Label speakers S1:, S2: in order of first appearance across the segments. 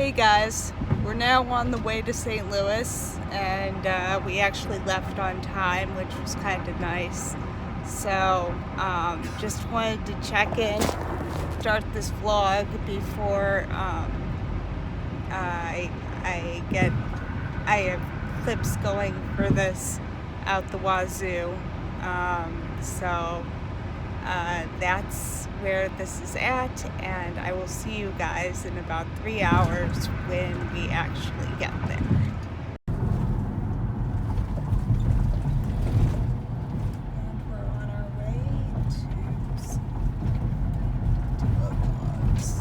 S1: Hey guys, we're now on the way to St. Louis, and we actually left on time, which was kind of nice. So, just wanted to check in, start this vlog before I have clips going for this out the wazoo. That's where this is at, and I will see you guys in about 3 hours when we actually get there. And we're on our way to Locals.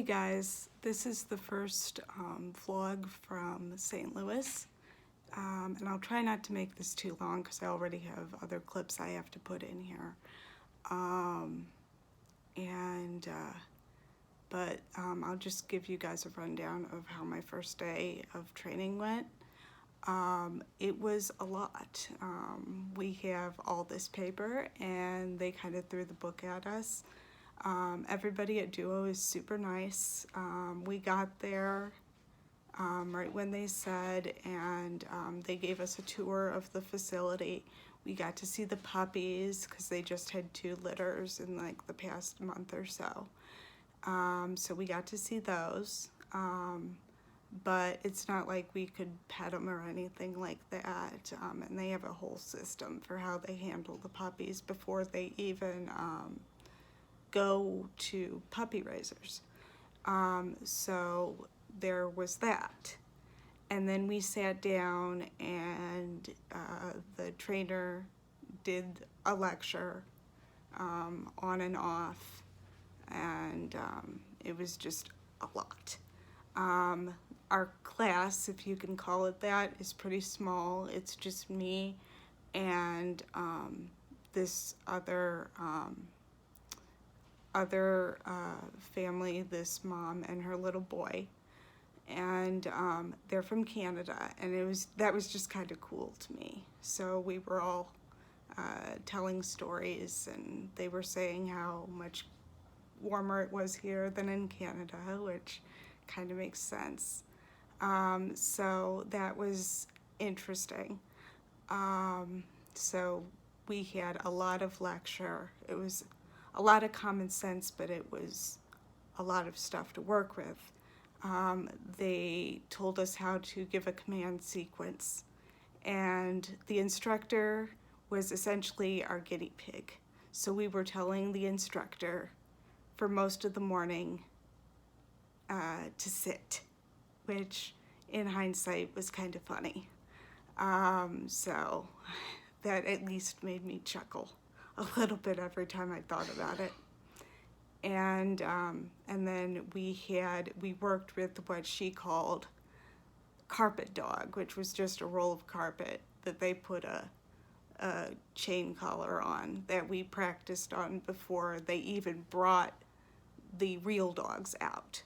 S1: guys, this is the first vlog from St. Louis, and I'll try not to make this too long because I already have other clips I have to put in here. But I'll just give you guys a rundown of how my first day of training went. It was a lot. We have all this paper and they kind of threw the book at us. Everybody at Duo is super nice. We got there right when they said, and they gave us a tour of the facility. We got to see the puppies because they just had 2 litters in like the past month or so. So we got to see those, but it's not like we could pet them or anything like that. And they have a whole system for how they handle the puppies before they even go to puppy raisers. So there was that. And then we sat down and the trainer did a lecture on and off, and it was just a lot. Our class, if you can call it that, is pretty small. It's just me and this other family, this mom and her little boy, and they're from Canada, and that was just kind of cool to me. So we were all telling stories, and they were saying how much warmer it was here than in Canada, which kind of makes sense. So that was interesting. So we had a lot of lecture. It was a lot of common sense, but it was a lot of stuff to work with. They told us how to give a command sequence, and the instructor was essentially our guinea pig. So we were telling the instructor for most of the morning to sit, which in hindsight was kind of funny. So that at least made me chuckle a little bit every time I thought about it. And then we worked with what she called carpet dog, which was just a roll of carpet that they put a chain collar on that we practiced on before they even brought the real dogs out.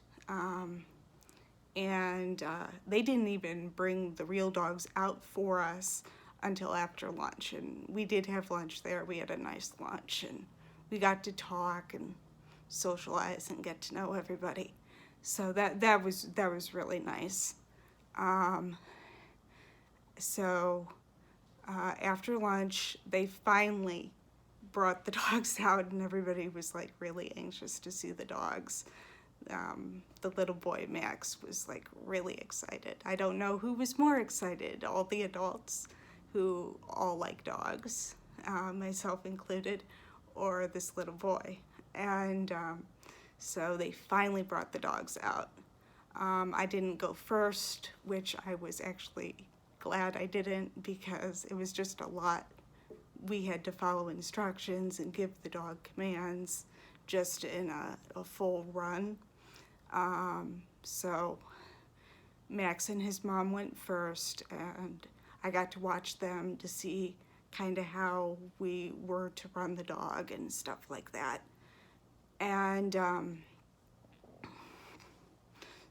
S1: They didn't even bring the real dogs out for us until after lunch, and we did have lunch there. We had a nice lunch, and we got to talk and socialize and get to know everybody. So that was really nice. After lunch, they finally brought the dogs out, and everybody was like really anxious to see the dogs. The little boy, Max, was like really excited. I don't know who was more excited, all the adults who all like dogs, myself included, or this little boy. And so they finally brought the dogs out. I didn't go first, which I was actually glad I didn't, because it was just a lot. We had to follow instructions and give the dog commands just in a full run. So Max and his mom went first, and I got to watch them to see kind of how we were to run the dog and stuff like that. And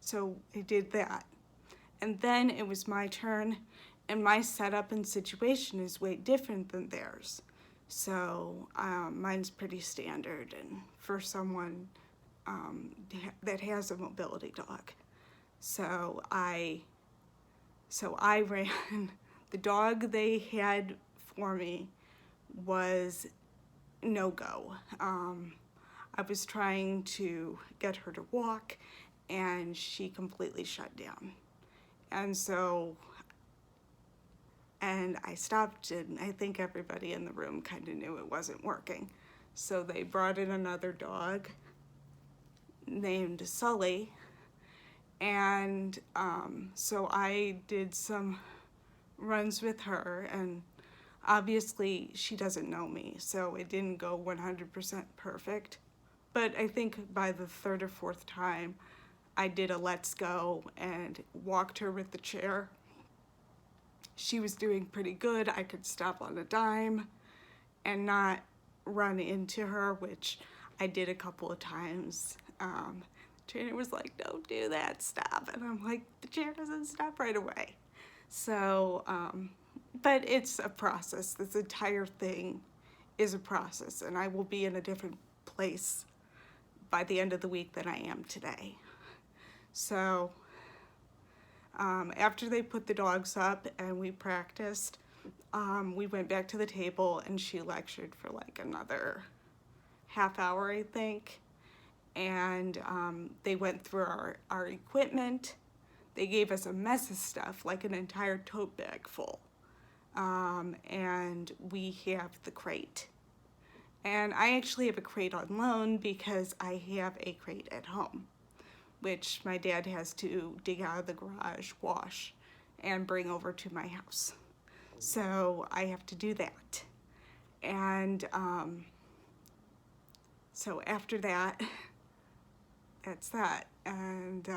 S1: so I did that. And then it was my turn, and my setup and situation is way different than theirs. So mine's pretty standard, and for someone that has a mobility dog. So I ran. The dog they had for me was no-go. I was trying to get her to walk, and she completely shut down. And I stopped, and I think everybody in the room kind of knew it wasn't working. So they brought in another dog named Sully, and so I did some runs with her, and obviously she doesn't know me, so it didn't go 100% perfect, but I think by the 3rd or 4th time I did a let's go and walked her with the chair. She was doing pretty good. I could stop on a dime and not run into her, which I did a couple of times. Trainer was like, don't do that, stop. And I'm like, the chair doesn't stop right away. So, but it's a process. This entire thing is a process, and I will be in a different place by the end of the week than I am today. So, after they put the dogs up and we practiced, we went back to the table and she lectured for like another half hour, I think. And they went through our equipment. They gave us a mess of stuff, like an entire tote bag full. And we have the crate. And I actually have a crate on loan because I have a crate at home, which my dad has to dig out of the garage, wash, and bring over to my house. So I have to do that. And so after that, that's that. And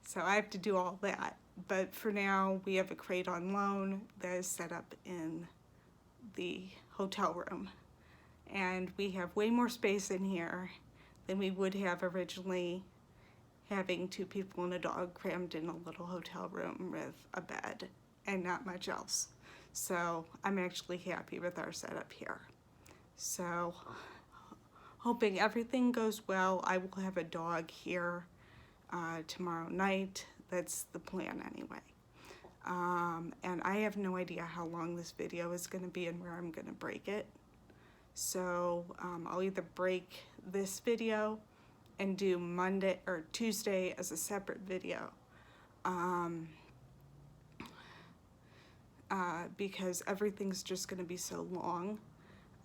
S1: so I have to do all that. But for now, we have a crate on loan that is set up in the hotel room. And we have way more space in here than we would have originally, having 2 people and a dog crammed in a little hotel room with a bed and not much else. So I'm actually happy with our setup here. So hoping everything goes well. I will have a dog here tomorrow night. That's the plan anyway. And I have no idea how long this video is going to be and where I'm going to break it. So I'll either break this video and do Monday or Tuesday as a separate video, because everything's just going to be so long.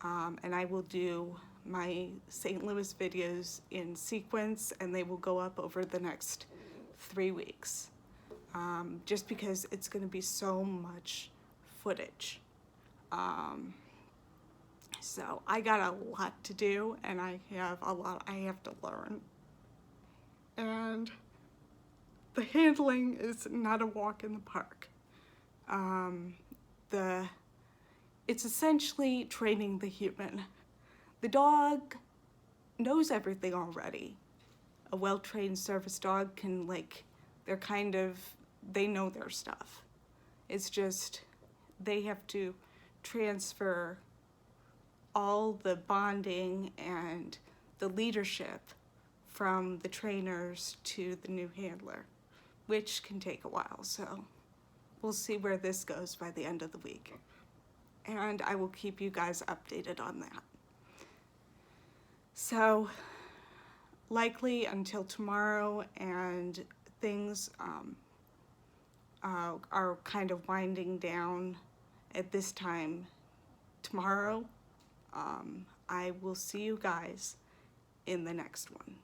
S1: And I will do my St. Louis videos in sequence, and they will go up over the next 3 weeks, just because it's going to be so much footage. So I got a lot to do, and I have a lot I have to learn. And the handling is not a walk in the park. It's essentially training the human. The dog knows everything already. A well-trained service dog can, they know their stuff. It's just they have to transfer all the bonding and the leadership from the trainers to the new handler, which can take a while. So we'll see where this goes by the end of the week. And I will keep you guys updated on that. So likely until tomorrow, and things are kind of winding down at this time tomorrow. I will see you guys in the next one.